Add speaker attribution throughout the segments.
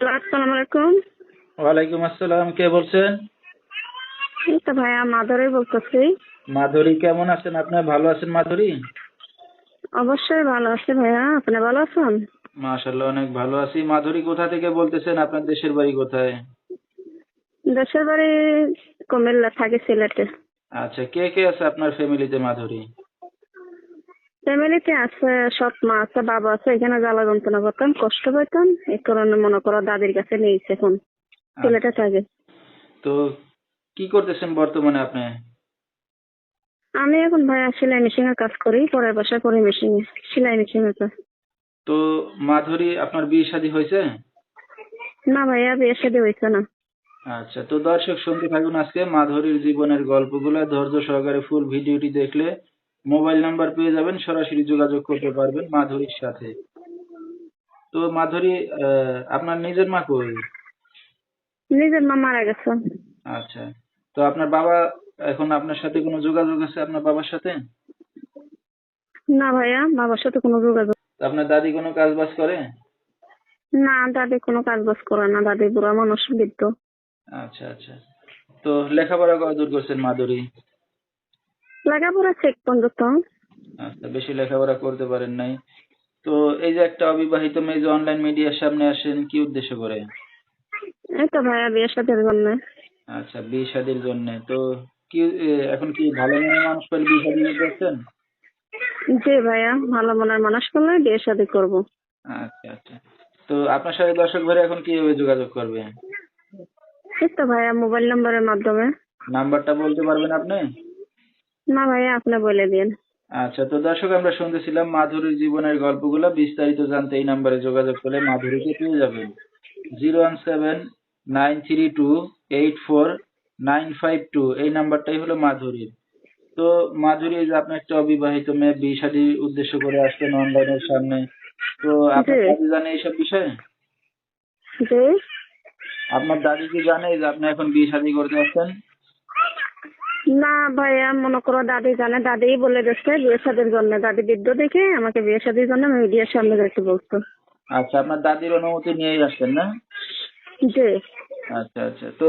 Speaker 1: আসসালামু আলাইকুম।
Speaker 2: ওয়ালাইকুম আসসালাম। কে বলছেন?
Speaker 1: এই তো ভাইয়া মাধুরী বলতেছি।
Speaker 2: মাধুরী, কেমন আছেন আপনি? ভালো আছেন মাধুরী?
Speaker 1: অবশ্যই ভালো আছি ভাইয়া, আপনি ভালো আছেন?
Speaker 2: মাশাআল্লাহ, অনেক ভালো আছি। মাধুরী, কোথা থেকে বলতেছেন? আপনার দেশের বাড়ি কোথায়?
Speaker 1: দেশের বাড়ি কুমিল্লা, থাকি সিলেটে।
Speaker 2: আচ্ছা, কে কে আছে আপনার ফ্যামিলিতে মাধুরী?
Speaker 1: ফ্যামিলিতে আছে, সব মা আছে, বাবা আছে। এখানে জ্বালা যন্ত্রণা করতাম, কষ্ট পাইতাম, এই কারণে মনে করো দাদির কাছে নিয়েছে এখন। সিলেটে
Speaker 2: আচ্ছা,
Speaker 1: থাকে।
Speaker 2: তো কি করতেছেন বর্তমানে আপনি?
Speaker 1: আমি এখন ভাইয়া সেলাই মেশিন এর কাজ করি, পরের বাসায় করি মেশিন, সেলাই মেশিন এর কাজ।
Speaker 2: তো মাধুরী, আপনার বিয়ে শাদী হয়েছে?
Speaker 1: না ভাইয়া, বিয়ে শাদী হয়েছে না।
Speaker 2: আচ্ছা, তো দর্শক শুনতে থাকুন আজকে মাধুরীর জীবনের গল্পগুলো ধৈর্য সহকারে। ফুল ভিডিওটি দেখলে মোবাইল নাম্বার পেয়ে যাবেন, সরাসরি যোগাযোগ করতে পারবেন মাধুরীর সাথে। তো মাধুরী, আপনার নিজের মা কই?
Speaker 1: নিজের মা মারা গেছে।
Speaker 2: আচ্ছা, তো আপনার বাবা এখন আপনার সাথে কোনো যোগাযোগ আছে আপনার বাবার সাথে?
Speaker 1: না ভাইয়া, বাবার সাথে কোনো যোগাযোগ।
Speaker 2: তো আপনার দাদি কোনো কাজ বাজ করে?
Speaker 1: না, দাদি কোনো কাজ বাজ করে না, দাদি বুড়া মানুষ, বৃদ্ধ।
Speaker 2: আচ্ছা আচ্ছা, তো লেখাপড়া কতদূর করছেন মাধুরী?
Speaker 1: লেখাপড়া চেক পর্যন্ত।
Speaker 2: আচ্ছা, বেশি লেখাপড়া করতে পারেন নাই। তো এই যে একটা অবিবাহিত মেয়ে যে অনলাইন মিডিয়ার সামনে আসেন, কি উদ্দেশ্য করে?
Speaker 1: এই তো ভাইয়া বিয়ে শাদীর জন্য।
Speaker 2: আচ্ছা, বিয়ে শাদীর জন্য। তো কি এখন কি ভালো মনের মানুষ পেলে বিয়ে শাদী করছেন?
Speaker 1: জি ভাইয়া, ভালো মনের মানুষ করলে বিয়ে শাদী করবো।
Speaker 2: আচ্ছা আচ্ছা, তো আপনার সাথে দর্শক ভাইরা এখন কিভাবে যোগাযোগ করবে?
Speaker 1: এই তো ভাইয়া মোবাইল নাম্বারের মাধ্যমে।
Speaker 2: নাম্বারটা বলতে পারবেন আপনি?
Speaker 1: না ভাইয়া, আপনি বলে দিন।
Speaker 2: আচ্ছা, তো দর্শক, আমরা শুনতেছিলাম মাধুরীর জীবনের গল্পগুলো। বিস্তারিত জানতে এই নাম্বারে যোগাযোগ করলে মাধুরীকে পেয়ে যাবেন। 01793284952, এই নাম্বারটাই হলো মাধুরীর। তো মাধুরী, এই যে আপনি একটা অবিবাহিত মেয়ে বিয়ে শাদীর উদ্দেশ্য করে আসছেন অনলাইনের সামনে, তো
Speaker 1: জি।
Speaker 2: আপনার দাদি জানে এইসব বিষয়ে?
Speaker 1: জি।
Speaker 2: আপনার দাদি কি জানে যে আপনি এখন বিয়ে শাদী করতে আসছেন?
Speaker 1: না ভাইয়া, মনে করো দাদি জানে, দাদিই বলে দিচ্ছে বিয়ে শাদীর জন্য। দাদি বৃদ্ধ দেখে আমাকে বিয়ে শাদীর জন্য মিডিয়ার সামনে দেখতে বলতো।
Speaker 2: আচ্ছা, আপনার দাদির অনুমতি নিয়েই আসছেন না?
Speaker 1: জি।
Speaker 2: আচ্ছা আচ্ছা, তো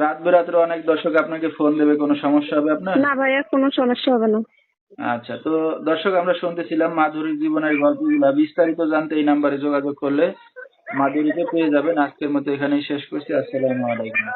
Speaker 2: রাত বেরাত্রে অনেক দর্শক আপনাকে ফোন দেবে, কোনো সমস্যা হবে আপনার?
Speaker 1: না ভাইয়া, কোনো সমস্যা হবে না।
Speaker 2: আচ্ছা, তো দর্শক, আমরা শুনতেছিলাম মাধুরীর জীবনের গল্পগুলা। বিস্তারিত জানতে এই নাম্বারে যোগাযোগ করলে মাধুরীকে পেয়ে যাবেন। আজকের মতো এখানেই শেষ করছি। আসসালামু আলাইকুম।